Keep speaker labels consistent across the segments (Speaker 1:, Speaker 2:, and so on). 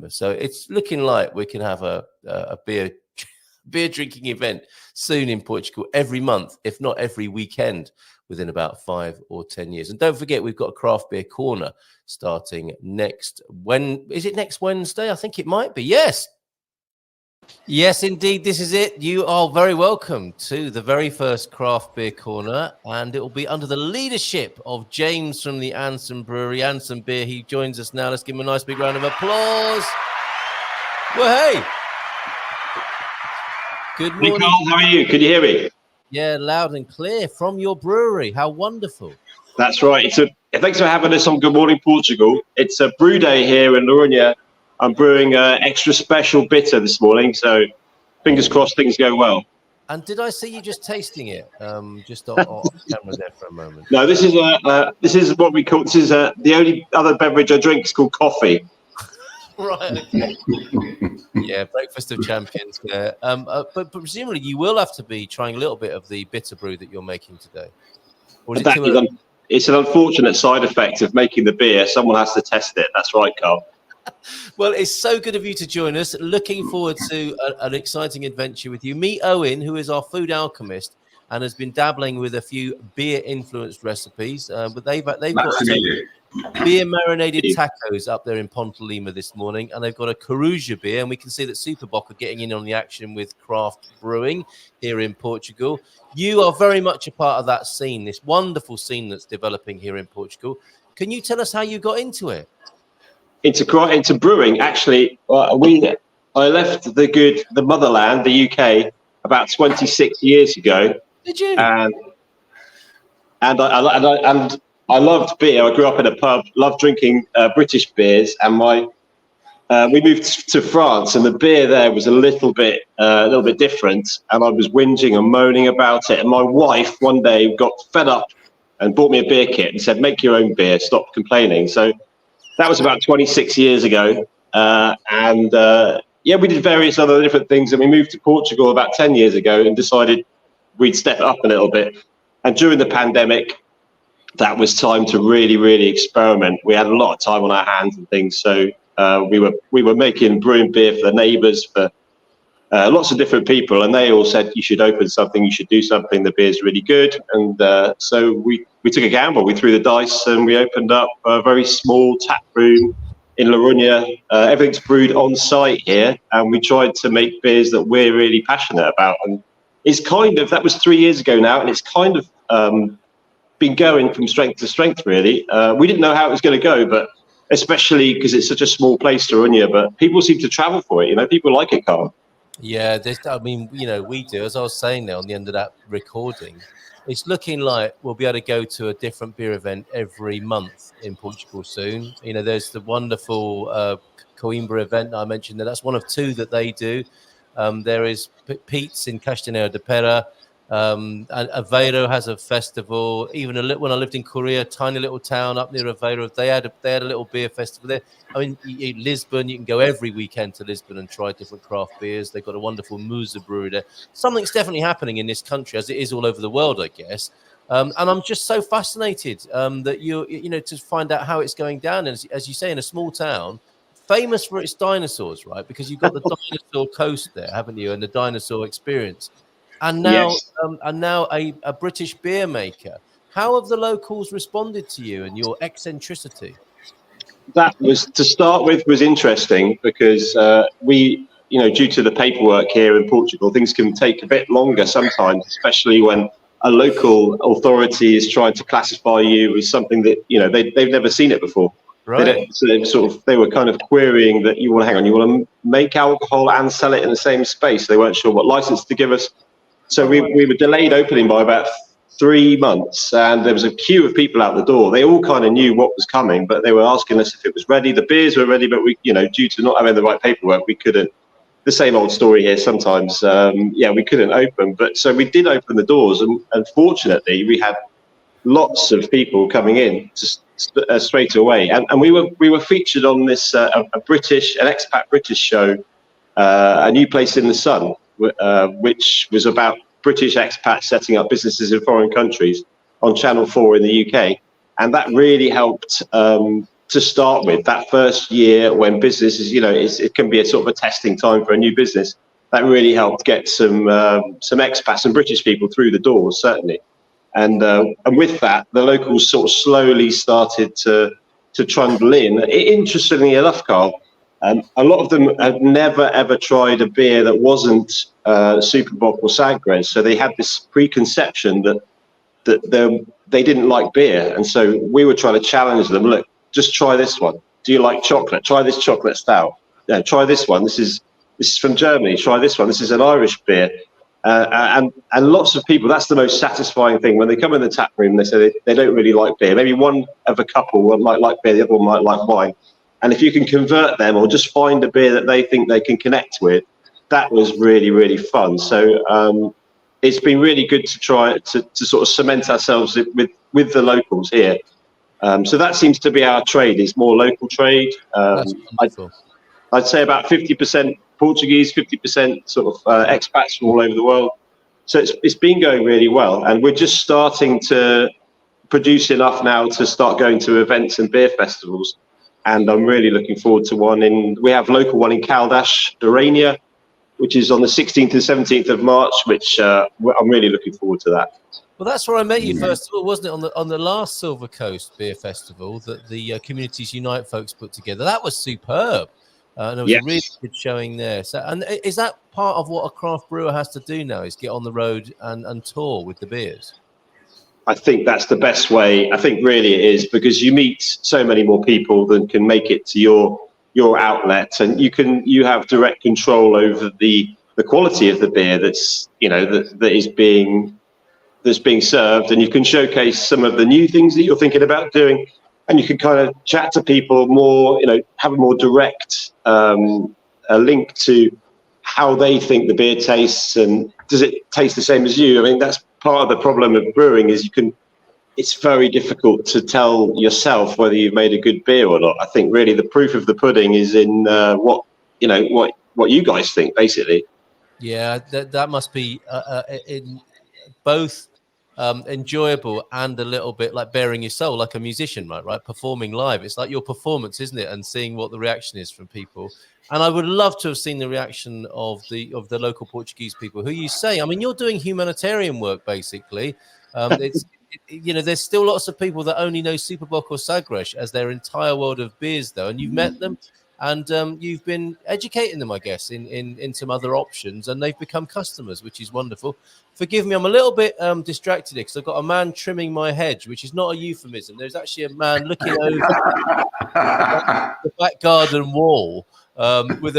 Speaker 1: Christmas. So it's looking like we can have a beer drinking event soon in Portugal every month, if not every weekend, within about 5 or 10 years. And don't forget, we've got a craft beer corner starting next Wednesday? I think it might be. Yes, indeed, this is it. You are very welcome to the very first craft beer corner, and it will be under the leadership of James from the Andsome Brewery, Andsome Beer. He joins us now. Let's give him a nice big round of applause. Well, hey. Good morning.
Speaker 2: Hey, Carl, how are you? Can you hear me?
Speaker 1: Yeah, loud and clear from your brewery. How wonderful.
Speaker 2: That's right. Thanks for having us on Good Morning Portugal. It's a brew day here in Lourinhã. I'm brewing an extra special bitter this morning, so fingers crossed things go well.
Speaker 1: And did I see you just tasting it? Just on camera there for a moment.
Speaker 2: No, this is what we call. This is the only other beverage I drink is called coffee.
Speaker 1: Right. Okay. Yeah, breakfast of champions there. But presumably you will have to be trying a little bit of the bitter brew that you're making today. Or is
Speaker 2: it's an unfortunate side effect of making the beer. Someone has to test it. That's right, Carl.
Speaker 1: Well, it's so good of you to join us. Looking forward to an exciting adventure with you. Meet Owen, who is our food alchemist and has been dabbling with a few beer-influenced recipes. But they've got beer marinated tacos up there in Ponte Lima this morning, and they've got a Coruja beer, and we can see that Superboc are getting in on the action with craft brewing here in Portugal. You are very much a part of that scene, this wonderful scene that's developing here in Portugal. Can you tell us how you got into it?
Speaker 2: Into brewing, actually. I left the motherland, the UK, about 26 years ago.
Speaker 1: Did you?
Speaker 2: And I loved beer. I grew up in a pub, loved drinking British beers, and we moved to France, and the beer there was a little bit different, and I was whinging and moaning about it. And my wife one day got fed up and bought me a beer kit and said, "Make your own beer. Stop complaining." So that was about 26 years ago, we did various other different things, and we moved to Portugal about 10 years ago and decided we'd step it up a little bit. And during the pandemic, that was time to really, really experiment. We had a lot of time on our hands and things, so we were making brewing beer for the neighbours, for lots of different people, and they all said, "You should open something, you should do something. The beer's really good." And so we took a gamble. We threw the dice, and we opened up a very small tap room in Lourinhã. Everything's brewed on site here, and we tried to make beers that we're really passionate about. And it's that was 3 years ago now, and it's kind of been going from strength to strength, really. We didn't know how it was going to go, but especially because it's such a small place, Lourinhã, but people seem to travel for it. People like it, Carl.
Speaker 1: Yeah, we do. As I was saying there on the end of that recording, it's looking like we'll be able to go to a different beer event every month in Portugal soon. There's the wonderful Coimbra event I mentioned. That's one of two that they do. There is Pete's in Castanheira de Pera. And Aveiro has a festival. Even when I lived in Korea, tiny little town up near Aveiro, they had a little beer festival there. I mean, Lisbon, you can go every weekend to Lisbon and try different craft beers. They've got a wonderful Musa brewery there. Something's definitely happening in this country, as it is all over the world, I guess. And I'm just so fascinated that to find out how it's going down. And as you say, in a small town, famous for its dinosaurs, right? Because you've got the dinosaur coast there, haven't you? And the dinosaur experience. And now,
Speaker 2: yes.
Speaker 1: A British beer maker. How have the locals responded to you and your eccentricity?
Speaker 2: That was, to start with, was interesting because due to the paperwork here in Portugal, things can take a bit longer sometimes, especially when a local authority is trying to classify you as something that they've never seen it before. Right. They were kind of querying that you want to make alcohol and sell it in the same space. They weren't sure what license to give us. So we were delayed opening by about 3 months, and there was a queue of people out the door. They all kind of knew what was coming, but they were asking us if it was ready. The beers were ready, but we, due to not having the right paperwork, we couldn't. The same old story here sometimes. We couldn't open, but so we did open the doors, and fortunately, we had lots of people coming in straight away, and we were featured on this an expat British show, A New Place in the Sun, which was about British expats setting up businesses in foreign countries on Channel 4 in the UK. And that really helped to start with, that first year when business is, it can be a sort of a testing time for a new business. That really helped get some expats and British people through the doors, certainly. And with that, the locals sort of slowly started to trundle in. Interestingly enough, Carl, a lot of them had never ever tried a beer that wasn't Superbock or Sagres, so they had this preconception that they didn't like beer, and so we were trying to challenge them. Look, just try this one. Do you like chocolate? Try this chocolate stout. Yeah, try this one. This is from Germany. Try this one. This is an Irish beer. And lots of people, that's the most satisfying thing when they come in the tap room. They say they don't really like beer. Maybe one of a couple might like beer, the other one might like wine. And if you can convert them or just find a beer that they think they can connect with, that was really, really fun. So it's been really good to try to sort of cement ourselves with the locals here. So that seems to be our trade, is more local trade. I'd say about 50% Portuguese, 50% sort of expats from all over the world. So it's been going really well. And we're just starting to produce enough now to start going to events and beer festivals. And I'm really looking forward to we have a local one in Caldas, Lourinhã, which is on the 16th and 17th of March, which I'm really looking forward to that.
Speaker 1: Well, that's where I met you first of all, wasn't it? On the last Silver Coast Beer Festival that the Communities Unite folks put together. That was superb. And there was a really good showing there. So, and is that part of what a craft brewer has to do now, is get on the road and tour with the beers?
Speaker 2: I think that's the best way. I think really it is, because you meet so many more people than can make it to your outlet, and you have direct control over the quality of the beer that's being served, and you can showcase some of the new things that you're thinking about doing, and you can kind of chat to people more, have a more direct a link to how they think the beer tastes, and does it taste the same as you? I mean, that's part of the problem of brewing, is it's very difficult to tell yourself whether you've made a good beer or not. I think really the proof of the pudding is in what you guys think, basically.
Speaker 1: Yeah, that must be in both enjoyable and a little bit like bearing your soul, like a musician, right? Performing live. It's like your performance, isn't it? And seeing what the reaction is from people. And I would love to have seen the reaction of the local Portuguese people who you say, I mean, you're doing humanitarian work, basically. There's still lots of people that only know Superbock or Sagres as their entire world of beers, though. And you've met them and you've been educating them, I guess, in some other options, and they've become customers, which is wonderful. Forgive me, I'm a little bit distracted because I've got a man trimming my hedge, which is not a euphemism. There's actually a man looking over the back garden wall with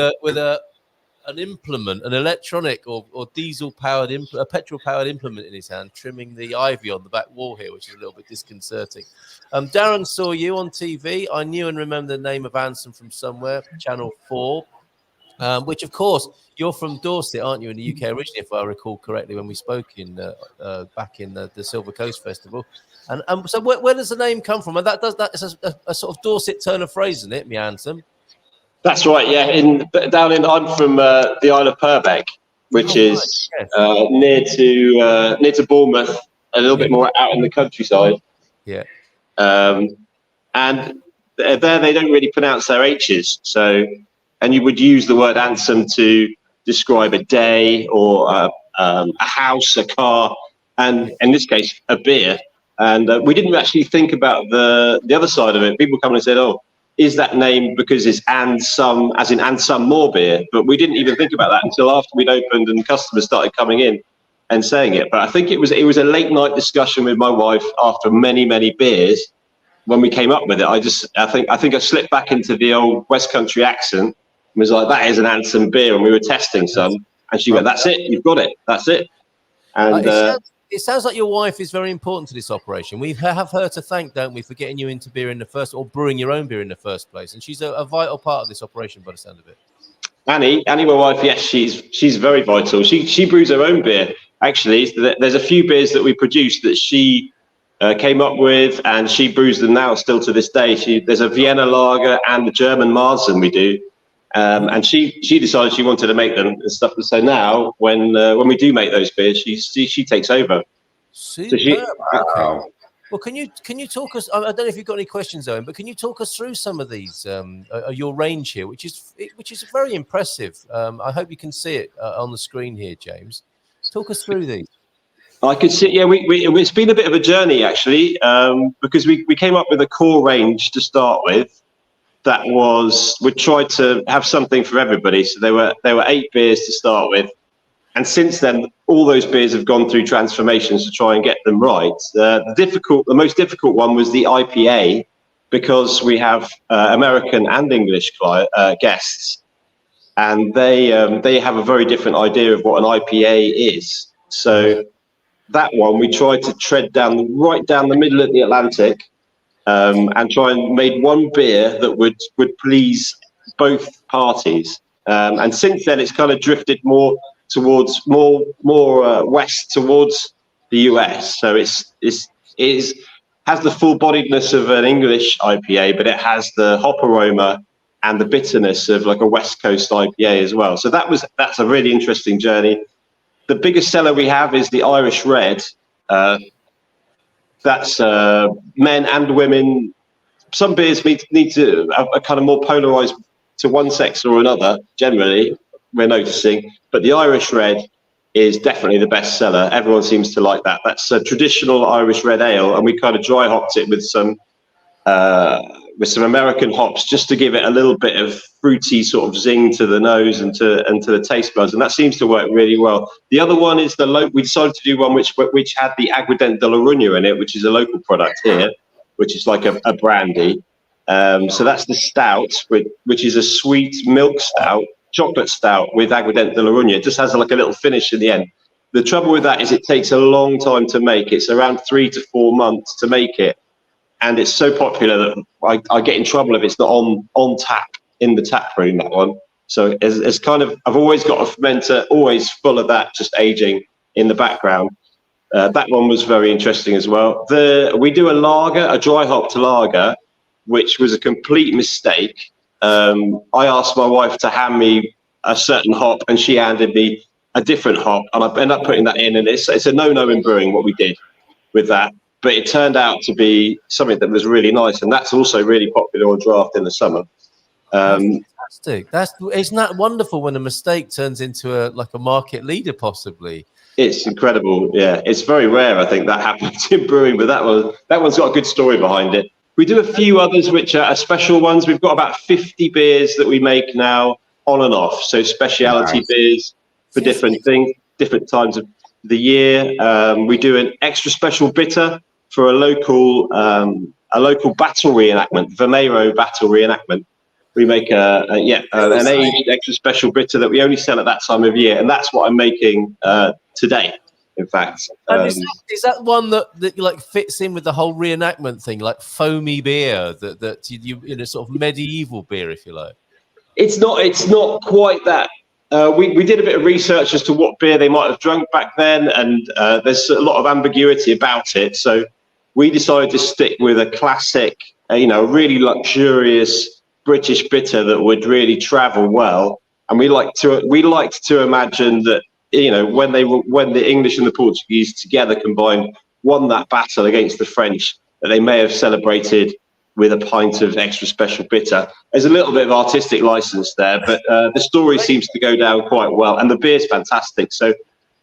Speaker 1: an implement, an electronic or diesel-powered, a petrol-powered implement in his hand, trimming the ivy on the back wall here, which is a little bit disconcerting. Darren saw you on TV. I knew and remember the name of Andsome from somewhere, Channel 4, which, of course, you're from Dorset, aren't you, in the UK originally, if I recall correctly, when we spoke back in the Silver Coast Festival. And so where does the name come from? And that is a sort of Dorset turn of phrase, isn't it, me Andsome?
Speaker 2: That's right, yeah. I'm from the Isle of Purbeck, which is near to Bournemouth, a little bit more out in the countryside.
Speaker 1: Yeah.
Speaker 2: And there they don't really pronounce their H's. So, and you would use the word Andsome to describe a day or a house, a car, and in this case, a beer. And we didn't actually think about the other side of it. People come and said, "Oh, is that name because it's Andsome, as in Andsome More Beer?" But we didn't even think about that until after we'd opened and customers started coming in and saying it. But I think it was a late night discussion with my wife after many, many beers when we came up with it. I think I slipped back into the old West Country accent and was like, "That is an Andsome beer," and we were testing some, and she went, "That's it, you've got it, that's it." And
Speaker 1: it sounds like your wife is very important to this operation. We have her to thank, don't we, for getting you into beer in the first, or brewing your own beer in the first place. And she's a vital part of this operation, by the sound of it.
Speaker 2: Annie, my wife, yes, she's very vital. She brews her own beer. Actually, there's a few beers that we produced that she came up with, and she brews them now, still to this day. There's a Vienna lager and the German Marzen we do. And she decided she wanted to make them and stuff. And so now, when we do make those beers, she takes over.
Speaker 1: Super.
Speaker 2: So
Speaker 1: Well, can you talk us? I don't know if you've got any questions, Owen, but can you talk us through some of these your range here, which is very impressive. I hope you can see it on the screen here, James. Talk us through these.
Speaker 2: I could see. Yeah, it's been a bit of a journey actually, because we came up with a core range to start with. That was, we tried to have something for everybody. So there were 8 beers to start with. And since then, all those beers have gone through transformations to try and get them right. The most difficult one was the IPA, because we have American and English guests, and they have a very different idea of what an IPA is. So that one, we tried to tread right down the middle of the Atlantic, and try and made one beer that would please both parties. And since then, it's kind of drifted more towards more west towards the US. So it has the full bodiedness of an English IPA, but it has the hop aroma and the bitterness of like a West Coast IPA as well. So that's a really interesting journey. The biggest seller we have is the Irish Red. That's men and women. Some beers need to are kind of more polarized to one sex or another, generally, we're noticing. But the Irish Red is definitely the best seller. Everyone seems to like that. That's a traditional Irish red ale, and we kind of dry hopped it with some American hops, just to give it a little bit of fruity sort of zing to the nose and to the taste buds, and that seems to work really well. The other one is we decided to do one which had the Aguardente de Lourinhã in it, which is a local product here, which is like a brandy. So that's the stout, which is a sweet milk stout, chocolate stout with Aguardente de Lourinhã. It just has like a little finish in the end. The trouble with that is it takes a long time to make. It's around 3 to 4 months to make it. And it's so popular that I get in trouble if it's not on tap in the tap room, that one. So it's kind of, I've always got a fermenter, always full of that, just aging in the background. That one was very interesting as well. We do a dry hopped lager, which was a complete mistake. I asked my wife to hand me a certain hop, and she handed me a different hop, and I ended up putting that in, and it's a no-no in brewing what we did with that. But it turned out to be something that was really nice, and that's also really popular on draft in the summer.
Speaker 1: Fantastic! Isn't that wonderful when a mistake turns into a market leader, possibly?
Speaker 2: It's incredible. Yeah, it's very rare. I think that happens in brewing, but that one's got a good story behind it. We do a few others which are special ones. We've got about 50 beers that we make now on and off. So specialty beers for different things, different times of the year. We do an extra special bitter for a local battle reenactment, Vermeero battle reenactment. We make an aged extra special bitter that we only sell at that time of year, and that's what I'm making today. In fact,
Speaker 1: is that one that like fits in with the whole reenactment thing, like foamy beer that you in a sort of medieval beer, if you like?
Speaker 2: It's not quite that. We did a bit of research as to what beer they might have drunk back then, and there's a lot of ambiguity about it. So we decided to stick with a classic, really luxurious British bitter that would really travel well. And we liked to imagine that, when the English and the Portuguese together combined won that battle against the French, that they may have celebrated with a pint of extra special bitter. There's a little bit of artistic license there, but the story seems to go down quite well, and the beer's fantastic. So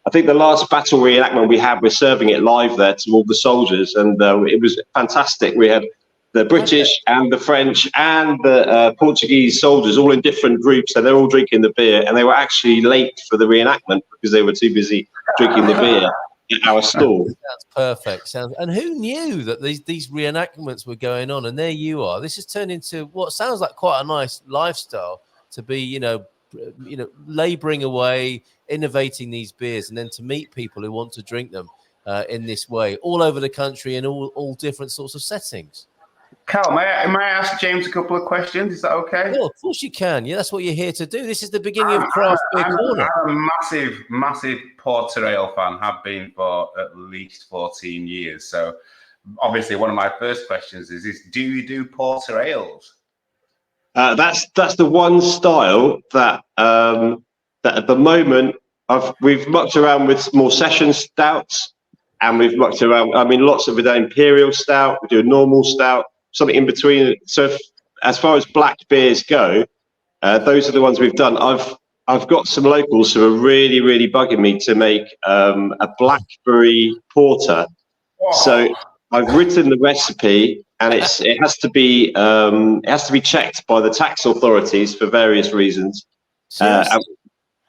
Speaker 2: I think the last battle reenactment we had, we're serving it live there to all the soldiers, and it was fantastic. We had the British and the French and the Portuguese soldiers all in different groups, and they're all drinking the beer, and they were actually late for the reenactment because they were too busy drinking the beer at our stall.
Speaker 1: That's perfect. And who knew that these reenactments were going on? And there you are. This has turned into what sounds like quite a nice lifestyle to be, laboring away, innovating these beers, and then to meet people who want to drink them in this way all over the country in all different sorts of settings.
Speaker 3: Carl, may I ask James a couple of questions? Is that okay?
Speaker 1: Well, of course you can. Yeah, that's what you're here to do. This is the beginning of Craft Beer Corner.
Speaker 3: I'm a massive porter ale fan, have been for at least 14 years. So obviously one of my first questions is do you do porter ales?
Speaker 2: That's the one style that at the moment we've mucked around with more session stouts and we've mucked around. I mean, lots of it. Imperial stout, we do a normal stout, something in between. So as far as black beers go, those are the ones we've done. I've got some locals who are really, really bugging me to make a blackberry porter. So I've written the recipe, and it has to be checked by the tax authorities for various reasons.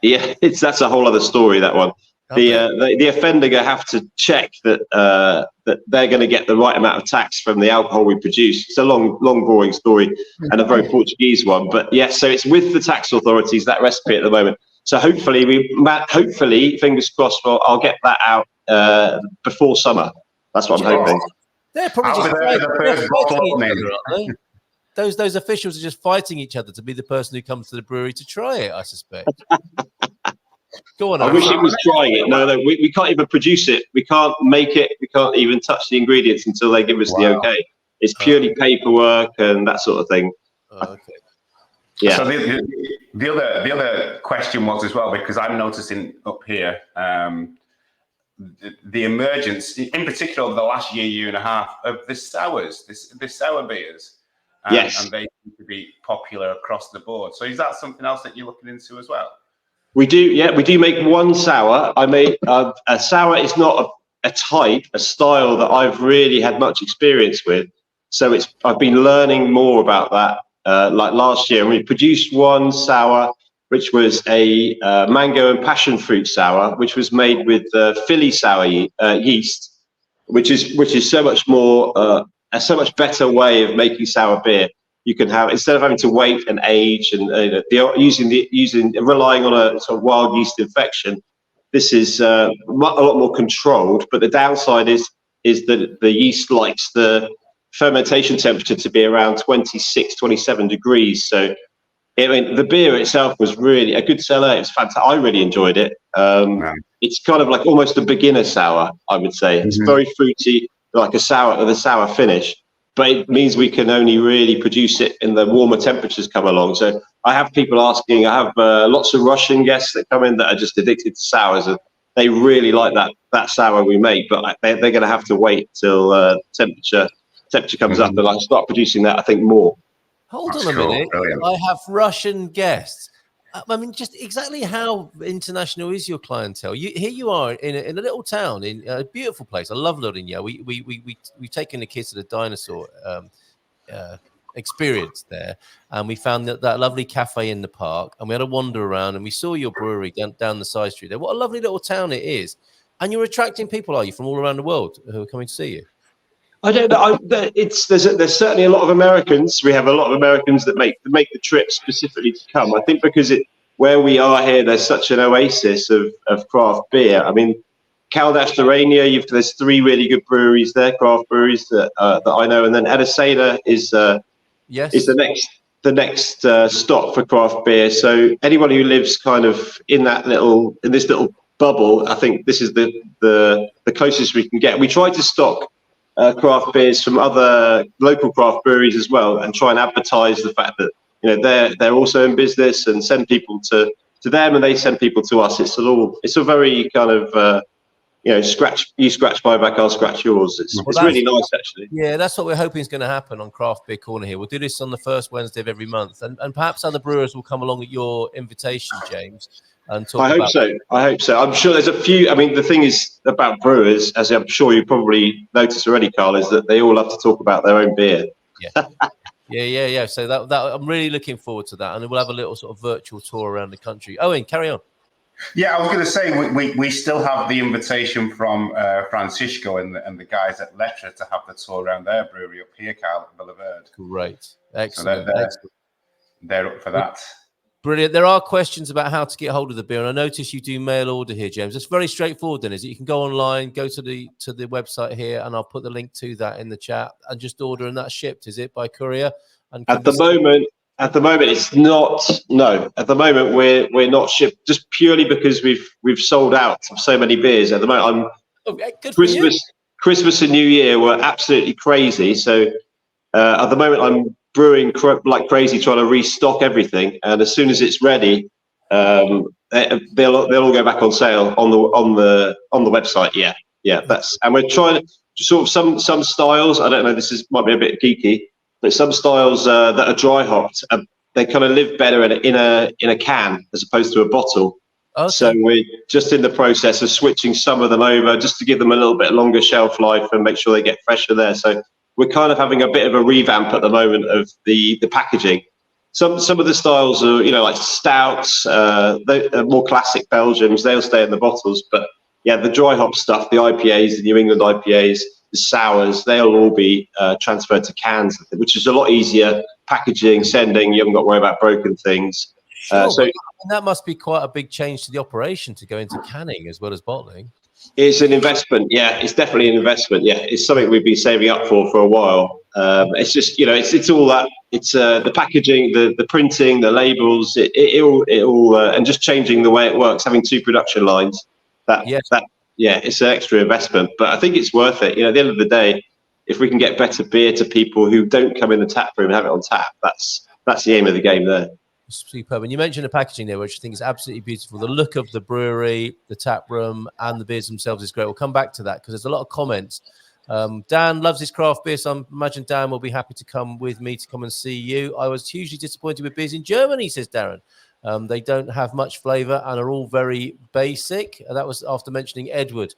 Speaker 2: Yeah, that's a whole other story, that one. Okay. The offender going to have to check that they're going to get the right amount of tax from the alcohol we produce. It's a long, boring story and a very Portuguese one. But yes, so it's with the tax authorities, that recipe at the moment. So hopefully, fingers crossed, I'll get that out before summer. That's what I'm hoping.
Speaker 1: They're probably just fighting each other, aren't they? Those officials are just fighting each other to be the person who comes to the brewery to try it, I suspect. Go on.
Speaker 2: I wish it was trying it. No, we can't even produce it. We can't make it. We can't even touch the ingredients until they give us the okay. It's purely paperwork and that sort of thing.
Speaker 1: Okay.
Speaker 2: Yeah.
Speaker 3: So the other question was as well, because I'm noticing up here the emergence, in particular over the last year and a half, of the sours, the sour beers.
Speaker 2: Yes.
Speaker 3: And they seem to be popular across the board. So is that something else that you're looking into as well?
Speaker 2: We do, yeah. We do make one sour. I made a sour is not a type, a style that I've really had much experience with. So I've been learning more about that. Like last year, we produced one sour, which was a mango and passion fruit sour, which was made with Philly sour yeast, which is so much more a so much better way of making sour beer. You can have, instead of having to wait and age and relying on a sort of wild yeast infection, this is a lot more controlled. But the downside is that the yeast likes the fermentation temperature to be around 26, 27 degrees. So the beer itself was really a good seller. It was fantastic. I really enjoyed it. It's kind of like almost a beginner sour, I would say. It's very fruity, like a sour with a sour finish. But it means we can only really produce it in the warmer temperatures come along. So I have people asking. I have lots of Russian guests that come in that are just addicted to sours, and they really like that sour we make. But they're going to have to wait till temperature comes up, and I start producing that. I think more.
Speaker 1: Hold on a minute. Brilliant. I have Russian guests. I mean, just exactly how international is your clientele? Here you are in a little town, in a beautiful place. I love Lourinhã. We've taken the kids to the dinosaur experience there, and we found that lovely cafe in the park, and we had a wander around, and we saw your brewery down the side street there. What a lovely little town it is. And you're attracting people, are you, from all around the world who are coming to see you?
Speaker 2: I don't know. There's certainly a lot of Americans. We have a lot of Americans that make the trip specifically to come. I think because where we are here, there's such an oasis of craft beer. I mean, Caldas de Rainha, there's 3 really good breweries there, craft breweries that I know, and then Ediceda is the next stop for craft beer. So anyone who lives kind of in this little bubble, I think this is the closest we can get. We try to stock craft beers from other local craft breweries as well, and try and advertise the fact that they're also in business, and send people to them, and they send people to us. It's a very kind of scratch my back, I'll scratch yours. It's really nice, actually.
Speaker 1: Yeah, that's what we're hoping is going to happen on Craft Beer Corner here. We'll do this on the first Wednesday of every month, and perhaps other brewers will come along at your invitation, James. And talk
Speaker 2: I hope so. I'm sure there's a few. I mean, the thing is about brewers, as I'm sure you probably noticed already, Carl, is that they all love to talk about their own beer.
Speaker 1: Yeah. So that I'm really looking forward to that, and we'll have a little sort of virtual tour around the country. Owen, carry on.
Speaker 3: Yeah, I was going to say we still have the invitation from Francisco and the guys at Letra to have the tour around their brewery up here, Carl, at Boulevard.
Speaker 1: Great, excellent.
Speaker 3: So they're up for that.
Speaker 1: Brilliant. There are questions about how to get hold of the beer, and I notice you do mail order here, James. It's very straightforward, then, is it? You can go online, go to the website here, and I'll put the link to that in the chat, and just order, and that's shipped. Is it by courier? And
Speaker 2: At the moment, it's not. No, at the moment we're not shipped, just purely because we've sold out of so many beers. At the moment, Christmas and New Year were absolutely crazy. So at the moment, I'm brewing like crazy, trying to restock everything, and as soon as it's ready, they'll all go back on sale on the website. Yeah. Yeah, and we're trying to sort of some styles. I don't know. Might be a bit geeky, but some styles that are dry hopped, they kind of live better in a can as opposed to a bottle.
Speaker 1: Okay.
Speaker 2: So we're just in the process of switching some of them over just to give them a little bit longer shelf life and make sure they get fresher there. So we're kind of having a bit of a revamp at the moment of the packaging. Some of the styles are, like stouts, they're more classic Belgians. They'll stay in the bottles, but yeah, the dry hop stuff, the IPAs, the New England IPAs, the sours, they'll all be transferred to cans, which is a lot easier packaging, sending. You haven't got to worry about broken things.
Speaker 1: Sure, so that must be quite a big change to the operation to go into canning as well as bottling.
Speaker 2: It's an investment. Yeah, it's definitely an investment. Yeah, it's something we've been saving up for a while. It's just, it's all that. It's the packaging, the printing, the labels, it all, and just changing the way it works, having 2 production lines. It's an extra investment, but I think it's worth it. At the end of the day, if we can get better beer to people who don't come in the tap room and have it on tap, that's the aim of the game there.
Speaker 1: Superb. And you mentioned the packaging there, which I think is absolutely beautiful. The look of the brewery, the tap room, and the beers themselves is great. We'll come back to that because there's a lot of comments. Dan loves his craft beer, so I imagine Dan will be happy to come with me to come and see you. I was hugely disappointed with beers in Germany, says Darren. They don't have much flavour and are all very basic. That was after mentioning Edward,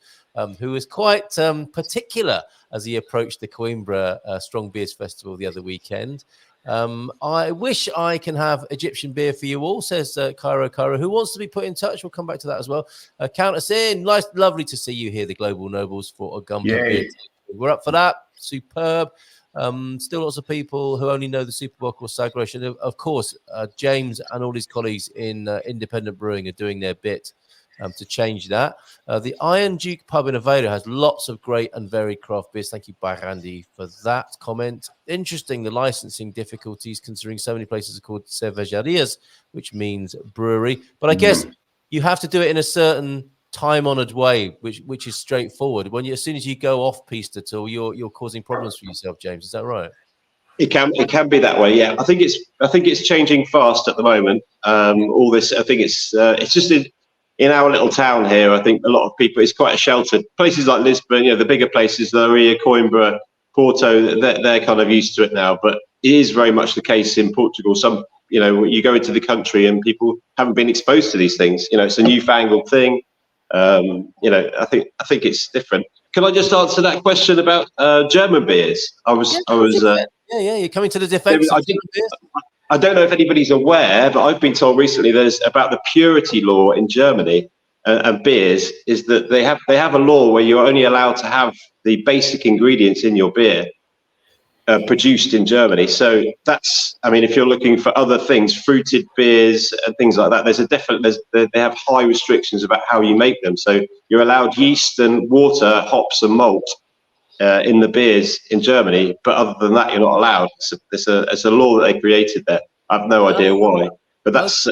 Speaker 1: who was quite particular as he approached the Coimbra Strong Beers Festival the other weekend. I wish I can have Egyptian beer for you all, says Cairo. Who wants to be put in touch? We'll come back to that as well. Count us in. Lovely to see you here, the Global Nobles, for a Gumbo beer. We're up for that. Superb. Still lots of people who only know the Superbock or Sagres. And of course, James and all his colleagues in independent brewing are doing their bit to change that. The Iron Duke pub in Aveda has lots of great and varied craft beers. Thank you, Barandi, for that comment. Interesting, the licensing difficulties, considering so many places are called cervejarias, which means brewery. But I guess you have to do it in a certain time-honored way, which is straightforward. As soon as you go off piste at all, you're causing problems for yourself, James. Is that right?
Speaker 2: It can be that way. Yeah, I think it's changing fast at the moment. All this, I think it's just in our little town here. I think a lot of people, it's quite a sheltered places like Lisbon. The bigger places, Lourinhã, Coimbra, Porto, they're kind of used to it now. But it is very much the case in Portugal. Some, you go into the country and people haven't been exposed to these things. It's a newfangled thing. I think it's different. Can I just answer that question about German beers?
Speaker 1: You're coming to the defense.
Speaker 2: I don't know if anybody's aware, but I've been told recently there's about the purity law in Germany and beers is that they have a law where you're only allowed to have the basic ingredients in your beer produced in Germany. So if you're looking for other things, fruited beers and things like that, they have high restrictions about how you make them. So you're allowed yeast and water, hops and malt in the beers in Germany, but other than that, you're not allowed. It's a law that they created there. I have no idea why, but that's.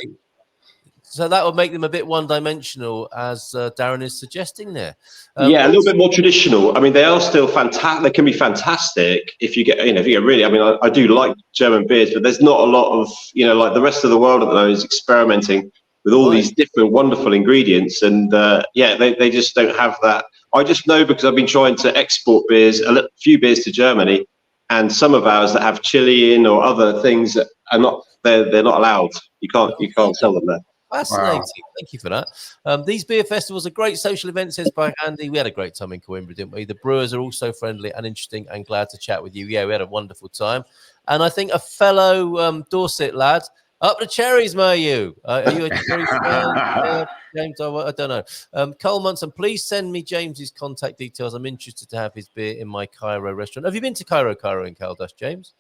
Speaker 1: So that would make them a bit one-dimensional, as Darren is suggesting there.
Speaker 2: A little bit more traditional. I mean, they are still fantastic. They can be fantastic if you get really. I mean, I do like German beers, but there's not a lot of like the rest of the world at the moment is experimenting with all these different wonderful ingredients, and they just don't have that. I just know because I've been trying to export beers, a few beers to Germany, and some of ours that have chili in or other things that are not. They're not allowed. You can't sell them there.
Speaker 1: Fascinating. Wow. Thank you for that. These beer festivals are great social events, says by Andy. We had a great time in Coimbra, didn't we? The brewers are also friendly and interesting and glad to chat with you. Yeah, we had a wonderful time. And I think a fellow Dorset lad, up the cherries, Mayu. Are you a cherry fan? James, I don't know. Carl Munson, please send me James's contact details. I'm interested to have his beer in my Cairo restaurant. Have you been to Cairo in Caldas, James?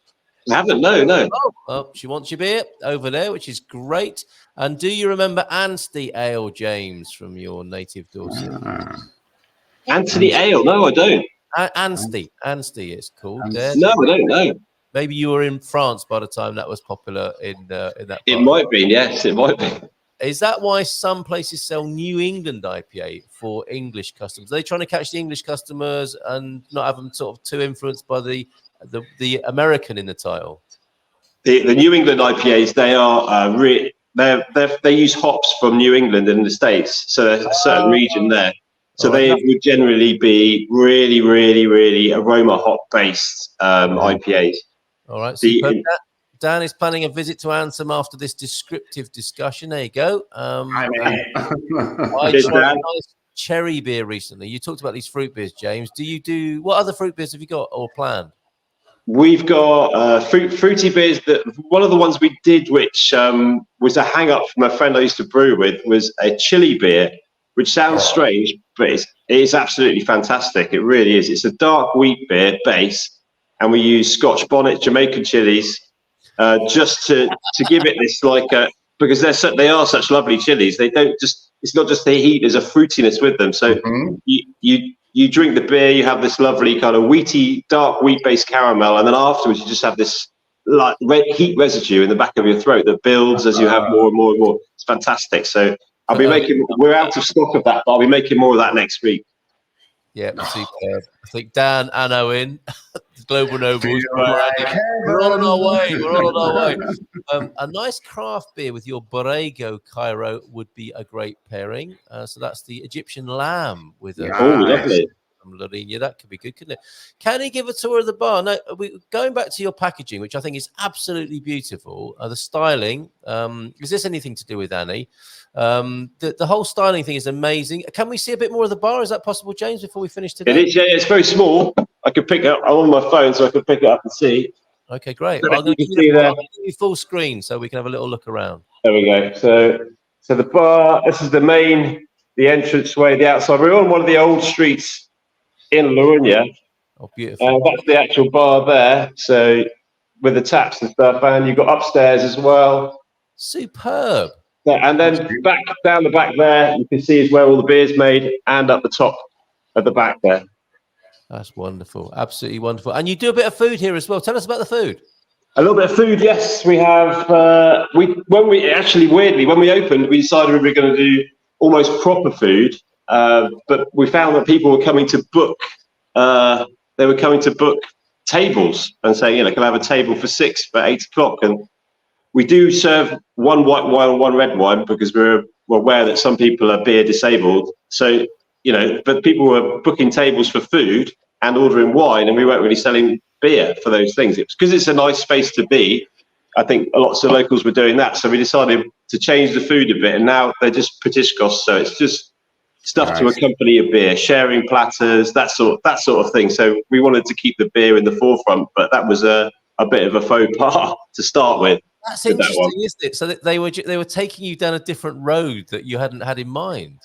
Speaker 2: I haven't, no.
Speaker 1: Oh, she wants your beer over there, which is great. And do you remember Anstey Ale, James, from your native Dorset?
Speaker 2: Anthony Ale? No, I don't.
Speaker 1: Anstey, it's called.
Speaker 2: No, I don't know.
Speaker 1: Maybe you were in France by the time that was popular in that part.
Speaker 2: It might be, yes, it might be.
Speaker 1: Is that why some places sell New England IPA for English customers? Are they trying to catch the English customers and not have them sort of too influenced by the American in the title?
Speaker 2: The New England IPAs, they are they use hops from New England in the States, so there's a certain region there. So they would generally be really, really, really aroma hop based IPAs.
Speaker 1: All right. So Dan is planning a visit to Andsome after this descriptive discussion. There you go. I tried a nice cherry beer recently. You talked about these fruit beers, James. What other fruit beers have you got or planned?
Speaker 2: We've got fruity beers. One of the ones we did, which was a hang up from a friend I used to brew with, was a chili beer, which sounds strange, but it is absolutely fantastic. It really is. It's a dark wheat beer base, and we use Scotch bonnet Jamaican chilies. Just to give it this because they are such lovely chilies. They don't just, it's not just the heat, there's a fruitiness with them. So you drink the beer, you have this lovely kind of dark wheat based caramel, and then afterwards you just have this like heat residue in the back of your throat that builds as you have more and more and more. It's fantastic. So we're out of stock of that, but I'll be making more of that next week.
Speaker 1: Yeah, superb. I think Dan and Owen, Global Nobles, we're all on our way. A nice craft beer with your Borrego Cairo would be a great pairing. So that's the Egyptian lamb with
Speaker 2: lovely.
Speaker 1: From Lourinhã. That could be good, couldn't it? Can he give a tour of the bar? No, going back to your packaging, which I think is absolutely beautiful. The styling. Is this anything to do with Annie? The whole styling thing is amazing. Can we see a bit more of the bar? Is that possible, James, before we finish today?
Speaker 2: It is, yeah, it's very small. I could pick it up. I'm on my phone, so I can pick it up and see.
Speaker 1: Okay, great.
Speaker 2: So
Speaker 1: I'm going to give you full screen so we can have a little look around.
Speaker 2: There we go. So the bar, this is the entranceway, the outside. We're on one of the old streets in Lourinhã.
Speaker 1: Oh, beautiful.
Speaker 2: That's the actual bar there. So with the taps and stuff, and you've got upstairs as well.
Speaker 1: Superb.
Speaker 2: And then back down the back there, you can see is where all the beer's made, and up the top at the back there.
Speaker 1: That's wonderful. Absolutely wonderful. And you do a bit of food here as well. Tell us about the food.
Speaker 2: A little bit of food, yes. We have, when we opened, we decided we were going to do almost proper food. But we found that people were coming to book, tables and saying, can I have a table for 6 for 8 o'clock? And we do serve one white wine and one red wine because we're aware that some people are beer disabled. So, but people were booking tables for food and ordering wine, and we weren't really selling beer for those things. It's because it's a nice space to be. I think lots of locals were doing that. So we decided to change the food a bit, and now they're just petiscos. So it's just stuff to accompany a beer, sharing platters, that sort of thing. So we wanted to keep the beer in the forefront, but that was a bit of a faux pas to start with.
Speaker 1: That's interesting, isn't it? So that they were taking you down a different road that you hadn't had in mind.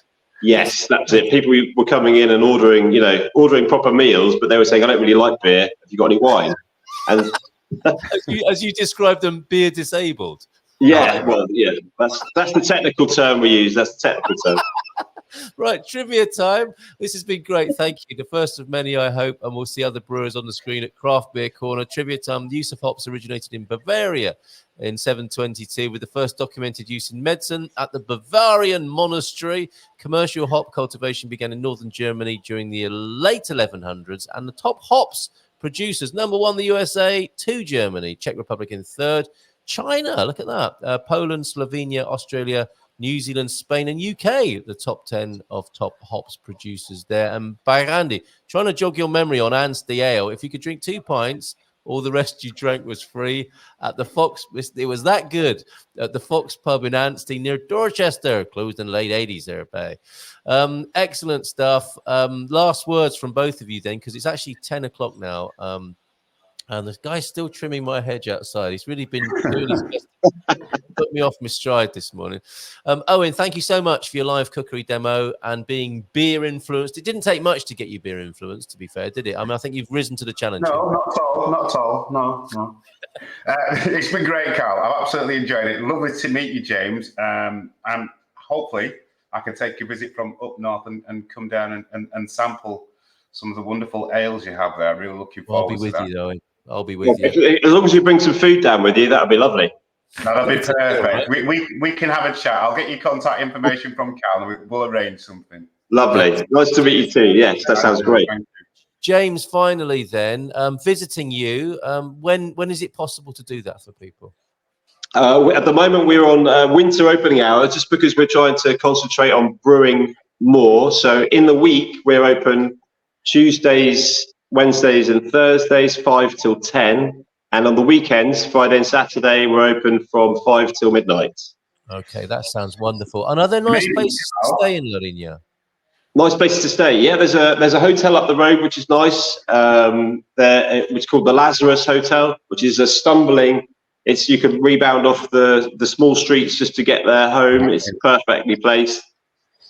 Speaker 2: Yes, that's it. People were coming in and ordering proper meals, but they were saying, "I don't really like beer. Have you got any wine?" And
Speaker 1: as you described them, beer disabled.
Speaker 2: Yeah, that's the technical term we use. That's the technical term.
Speaker 1: Right, trivia time. This has been great. Thank you. The first of many, I hope, and we'll see other brewers on the screen at Craft Beer Corner. Trivia time. The use of hops originated in Bavaria in 722, with the first documented use in medicine at the Bavarian monastery. Commercial hop cultivation began in northern Germany during the late 1100s, and the top hops producers: number 1, the USA; 2, Germany; Czech Republic in 3rd; China, look at that, Poland, Slovenia, Australia, New Zealand, Spain, and UK, the top 10 of top hops producers there. And Bairandi, trying to jog your memory on Anstey Ale. If you could drink 2 pints, all the rest you drank was free at the Fox. It was that good at the Fox pub in Anstey near Dorchester, closed in the late 80s there, Bay. Excellent stuff. Last words from both of you then, because it's actually 10 o'clock now. And the guy's still trimming my hedge outside. He's really been doing his best to put me off my stride this morning. Owen, thank you so much for your live cookery demo and being beer influenced. It didn't take much to get you beer influenced, to be fair, did it? I mean, I think you've risen to the challenge.
Speaker 3: No, not at all. No. It's been great, Carl. I've absolutely enjoyed it. Lovely to meet you, James. And hopefully I can take a visit from up north and come down and sample some of the wonderful ales you have there. Really looking forward to that.
Speaker 1: I'll be with you, Owen. I'll be with you.
Speaker 2: As long as you bring some food down with you, that'll be lovely.
Speaker 3: That'll be perfect. We can have a chat. I'll get your contact information from Carl and we'll arrange something.
Speaker 2: Lovely. Nice to meet you too. Yes, that sounds great.
Speaker 1: James, finally then, visiting you, when is it possible to do that for people?
Speaker 2: At the moment, we're on winter opening hours just because we're trying to concentrate on brewing more. So in the week, we're open Tuesdays, Wednesdays and Thursdays, 5 till 10. And on the weekends, Friday and Saturday, we're open from 5 till midnight.
Speaker 1: Okay, that sounds wonderful. And are there nice places to stay in Lourinhã?
Speaker 2: Nice places to stay. Yeah, there's a hotel up the road, which is nice. Which is called the Lazarus Hotel, which is a stumbling. You can rebound off the small streets just to get there home. It's perfectly placed.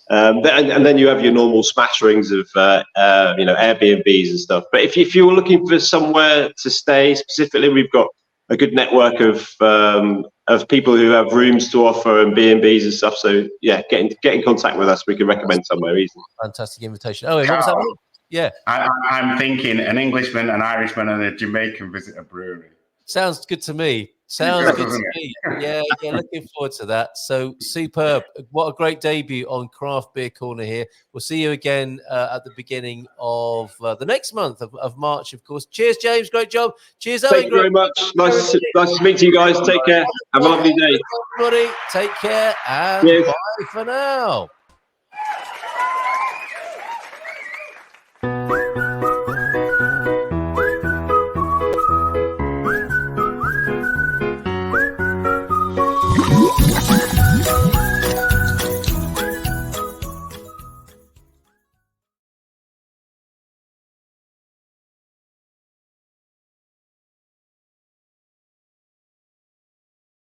Speaker 2: And then you have your normal smatterings of Airbnbs and stuff. But if you were looking for somewhere to stay specifically, we've got a good network of people who have rooms to offer and B&Bs and stuff. So yeah, get in contact with us. We can recommend somewhere easily.
Speaker 1: Fantastic invitation. Owen, what was that? Yeah,
Speaker 3: I'm thinking an Englishman, an Irishman, and a Jamaican visit a brewery.
Speaker 1: Sounds good to me. Sounds good to me. Yeah, looking forward to that. So superb. What a great debut on Craft Beer Corner here. We'll see you again at the beginning of the next month of March, of course. Cheers, James. Great job. Cheers, Owen.
Speaker 2: Thank you very much. Nice to meet you guys. Take care. Have a lovely day.
Speaker 1: Everybody, take care and bye for now.